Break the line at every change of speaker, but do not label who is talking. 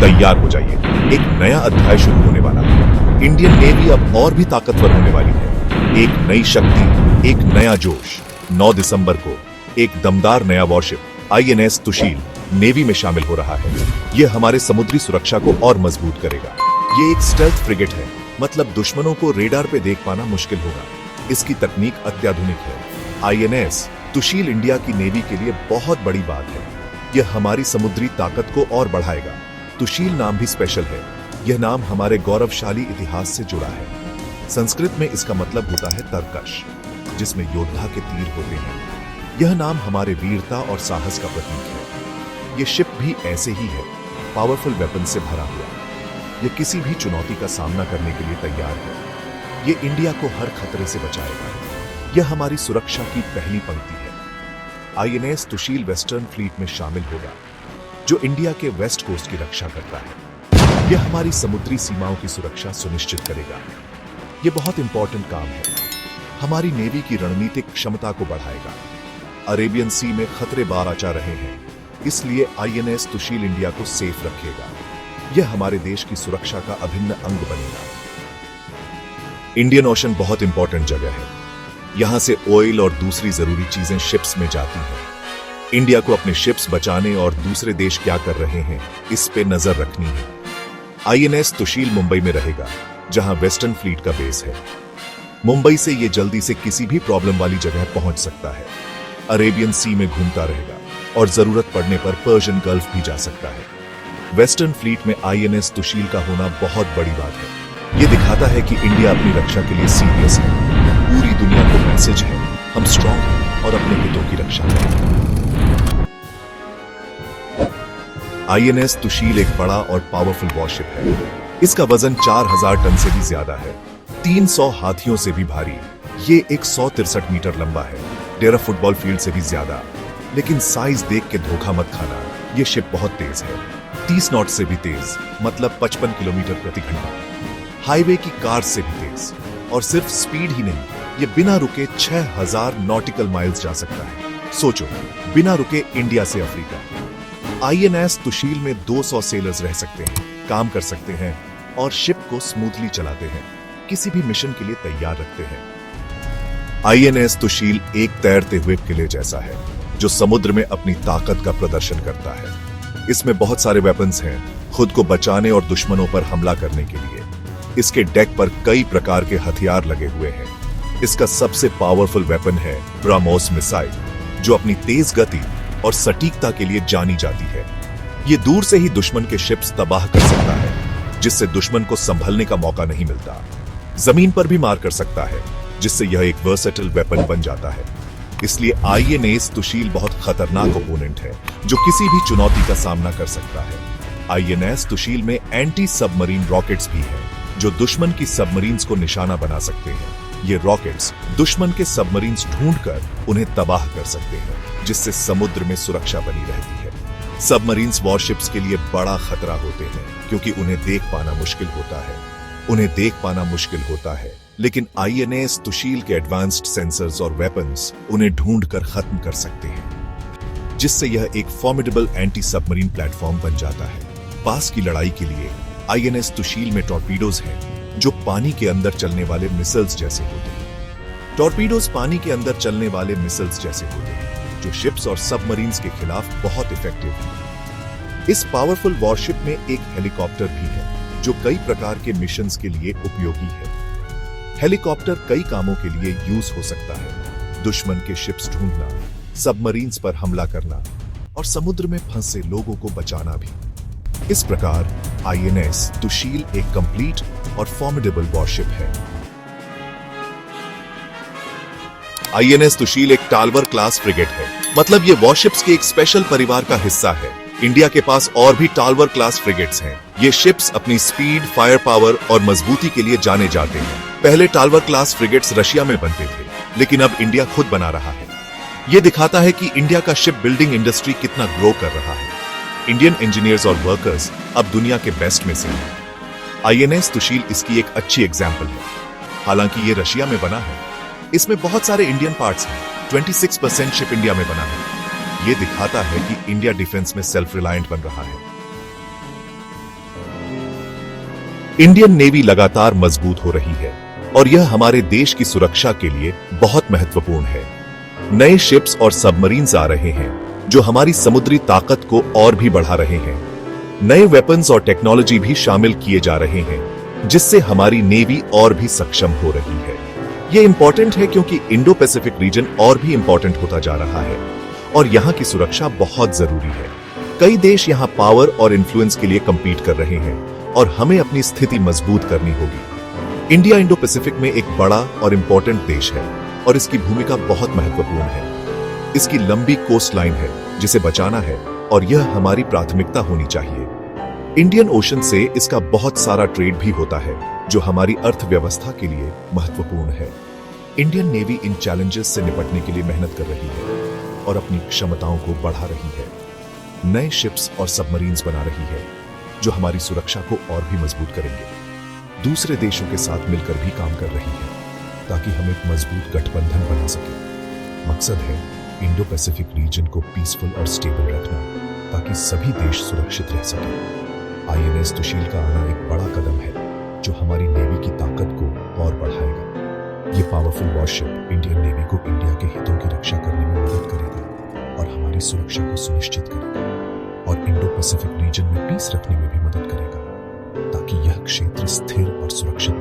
तैयार हो जाइए, एक नया अध्याय शुरू होने वाला है। इंडियन नेवी अब और भी ताकतवर होने वाली है। एक नई शक्ति, एक नया जोश। 9 दिसंबर को एक दमदार नया वॉरशिप INS तुशील नेवी में शामिल हो रहा है। यह हमारे समुद्री सुरक्षा को और मजबूत करेगा। ये एक स्टेल्थ फ्रिगेट है, मतलब दुश्मनों को रेडार पे देख पाना मुश्किल होगा। इसकी तकनीक अत्याधुनिक है। INS तुशील इंडिया की नेवी के लिए बहुत बड़ी बात है। यह हमारी समुद्री ताकत को और बढ़ाएगा। तुशील नाम भी स्पेशल है। यह नाम हमारे गौरवशाली इतिहास से जुड़ा है। संस्कृत में इसका मतलब होता है तरकश, जिसमें योद्धा के तीर होते हैं। यह नाम हमारे वीरता और साहस का प्रतीक है। यह शिप भी ऐसे ही है, पावरफुल वेपन से भरा हुआ। यह किसी भी चुनौती का सामना करने के लिए तैयार है। यह इंडिया को हर खतरे से बचाएगा। यह हमारी सुरक्षा की पहली पंक्ति है। INS तुशील वेस्टर्न फ्लीट में शामिल होगा, जो इंडिया के वेस्ट कोस्ट की रक्षा करता है। यह हमारी समुद्री सीमाओं की सुरक्षा सुनिश्चित करेगा। यह बहुत इंपॉर्टेंट काम है। हमारी नेवी की रणनीतिक क्षमता को बढ़ाएगा। अरेबियन सी में खतरे बार आचा रहे हैं, इसलिए INS तुशील इंडिया को सेफ रखेगा। यह हमारे देश की सुरक्षा का अभिन्न अंग बनेगा। इंडियन ओशन बहुत इंपॉर्टेंट जगह है। यहां से ऑयल और दूसरी जरूरी चीजें शिप्स में जाती हैं। इंडिया को अपने शिप्स बचाने और दूसरे देश क्या कर रहे हैं, इस पे नजर रखनी है। INS तुशील मुंबई में रहेगा, जहां वेस्टर्न फ्लीट का बेस है। मुंबई से यह जल्दी से किसी भी प्रॉब्लम वाली जगह पहुंच सकता है। अरेबियन सी में घूमता रहेगा और जरूरत पड़ने पर पर्शियन गल्फ भी जा सकता है। वेस्टर्न फ्लीट में INS तुशील का होना बहुत बड़ी बात है। यह दिखाता है कि इंडिया अपनी रक्षा के लिए सीरियस है। पूरी दुनिया को मैसेज है, हम स्ट्रांग हैं और अपने हितों की रक्षा करें। INS तुशील एक बड़ा और पावरफुल वॉरशिप है। इसका वजन 4000 टन से भी ज्यादा है, 300 हाथियों से भी भारी। ये 163 मीटर लंबा है, डेरा फुटबॉल फील्ड से भी ज्यादा। लेकिन साइज देख के धोखा मत खाना, ये शिप बहुत तेज है, 30 नॉट से भी तेज, मतलब 55 किलोमीटर प्रति घंटा। हाईवे की कार से भी तेज। और सिर्फ स्पीड ही नहीं, ये बिना रुके 6000 नॉटिकल माइल्स जा सकता है। सोचो, बिना रुके इंडिया से अफ्रीका। INS तुशील में 200 सेलर्स रह सकते हैं, काम कर सकते हैं और शिप को स्मूथली चलाते हैं, किसी भी मिशन के लिए तैयार रखते हैं। INS तुशील एक तैरते हुए किले जैसा है, जो समुद्र में अपनी ताकत का प्रदर्शन करता है। इसमें बहुत सारे वेपन्स हैं, खुद को बचाने और दुश्मनों पर हमला करने के लिए। इसके डेक पर कई प्रकार के हथियार लगे हुए हैं। इसका सबसे पावरफुल वेपन है ब्रह्मोस मिसाइल, जो अपनी तेज गति और सटीकता के लिए जानी जाती है। ये दूर से ही दुश्मन के शिप्स तबाह कर सकता है, जिससे दुश्मन को संभलने का मौका नहीं मिलता। जमीन पर भी मार कर सकता है, जिससे यह एक वर्सेटाइल वेपन बन जाता है। इसलिए INS तुशील बहुत खतरनाक ओपोनेंट है, जो किसी भी चुनौती का सामना कर सकता है। INS तुशील में एंटी सबमरीन रॉकेट्स भी हैं, जो दुश्मन की सबमरीन्स को निशाना बना सकते हैं। ये रॉकेट्स दुश्मन के सबमरीन्स ढूंढकर उन्हें तबाह कर सकते हैं, जिससे समुद्र में सुरक्षा बनी रहती है। सबमरीन्स वॉरशिप्स के लिए बड़ा खतरा होते हैं, क्योंकि उन्हें देख पाना मुश्किल होता है। लेकिन INS तुशील के एडवांस्ड सेंसर्स और वेपन्स उन्हें ढूंढकर खत्म कर सकते हैं, जिससे यह एक फॉर्मिडेबल एंटी सबमरीन प्लेटफॉर्म बन जाता है। पास की लड़ाई के लिए INS तुशील में टॉर्पीडोज हैं, जो पानी के अंदर चलने वाले मिसाइल्स जैसे होते हैं। टॉर्पीडोज पानी के अंदर चलने वाले मिसाइल्स जैसे होते हैं, जो शिप्स और सबमरीन्स के खिलाफ बहुत इफेक्टिव हैं। इस पावरफुल वॉरशिप में एक हेलीकॉप्टर भी है, जो कई प्रकार के मिशंस के लिए उपयोगी है। हेलीकॉप्टर कई कामों के लिए यूज हो सकता है, दुश्मन के शिप्स ढूंढना, सबमरीन्स पर हमला करना और समुद्र में फंसे लोगों को बचाना भी। इस प्रकार INS तुशील एक कंप्लीट और फॉर्मिडेबल वॉरशिप है। INS तुशील एक टालवर क्लास फ्रिगेट है, मतलब ये वॉरशिप्स के एक स्पेशल परिवार का हिस्सा है। इंडिया के पास और भी टालवर क्लास फ्रिगेट्स हैं। ये शिप्स अपनी स्पीड, फायर पावर और मजबूती के लिए जाने जाते हैं। पहले टालवर क्लास फ्रिगेट्स रशिया में बनते थे, लेकिन अब इंडिया खुद बना रहा है। ये दिखाता है कि इंडिया का शिप बिल्डिंग इंडस्ट्री कितना ग्रो कर रहा है। इंडियन इंजीनियर्स और वर्कर्स अब दुनिया के बेस्ट में से हैं। INS तुशील इसकी एक अच्छी एग्जाम्पल है। हालांकि ये रशिया में बना है, इसमें बहुत सारे इंडियन पार्ट्स हैं। 26% शिप इंडिया में बना है। ये दिखाता है कि इंडिया डिफेंस में सेल्फ रिलायंट बन रहा है। इंडियन नेवी लगातार मजबूत हो रही है और यह हमारे देश की सुरक्षा के लिए बहुत महत्वपूर्ण है। नए शिप्स और सबमरीन्स आ रहे हैं जो हमारी समुद्री ताकत को और भी बढ़ा रहे हैं। नए वेपन्स और टेक्नोलॉजी भी शामिल किए जा रहे हैं जिससे हमारी नेवी और भी सक्षम हो रही है। यह इंपॉर्टेंट है क्योंकि इंडो पैसिफिक रीजन और भी इंपॉर्टेंट होता जा रहा है और यहां की सुरक्षा बहुत जरूरी है। कई देश यहां पावर और इन्फ्लुएंस के लिए कंपीट कर रहे हैं और हमें अपनी स्थिति मजबूत करनी होगी। इंडिया इंडो पैसिफिक में एक बड़ा और इंपॉर्टेंट देश है और इसकी भूमिका बहुत महत्वपूर्ण है। इसकी लंबी कोस्ट लाइन है जिसे बचाना है और यह हमारी प्राथमिकता होनी चाहिए। इंडियन ओशन से इसका बहुत सारा ट्रेड भी होता है जो हमारी अर्थव्यवस्था के लिए महत्वपूर्ण है। इंडियन नेवी इन चैलेंजेस से निपटने के लिए मेहनत कर रही है और अपनी क्षमताओं को बढ़ा रही है। नए शिप्स और सबमरीन्स बना रही है जो हमारी सुरक्षा को और भी मजबूत करेंगे। दूसरे देशों के साथ मिलकर भी काम कर रही है ताकि हम एक मजबूत गठबंधन बना सकें। मकसद है इंडो पैसिफिक रीजन को पीसफुल और स्टेबल रखना ताकि सभी देश सुरक्षित रह सकें। आईएनएस तुशील का आना एक बड़ा कदम है जो हमारी नेवी की ताकत को और बढ़ाएगा। ये पावरफुल वॉरशिप इंडियन नेवी को इंडिया के हितों की रक्षा करने में मदद करेगा और हमारी सुरक्षा को सुनिश्चित करेगा और इंडो पैसिफिक रीजन में पीस रखने में भी मदद करेगा ताकि यह क्षेत्र स्थिर और सुरक्षित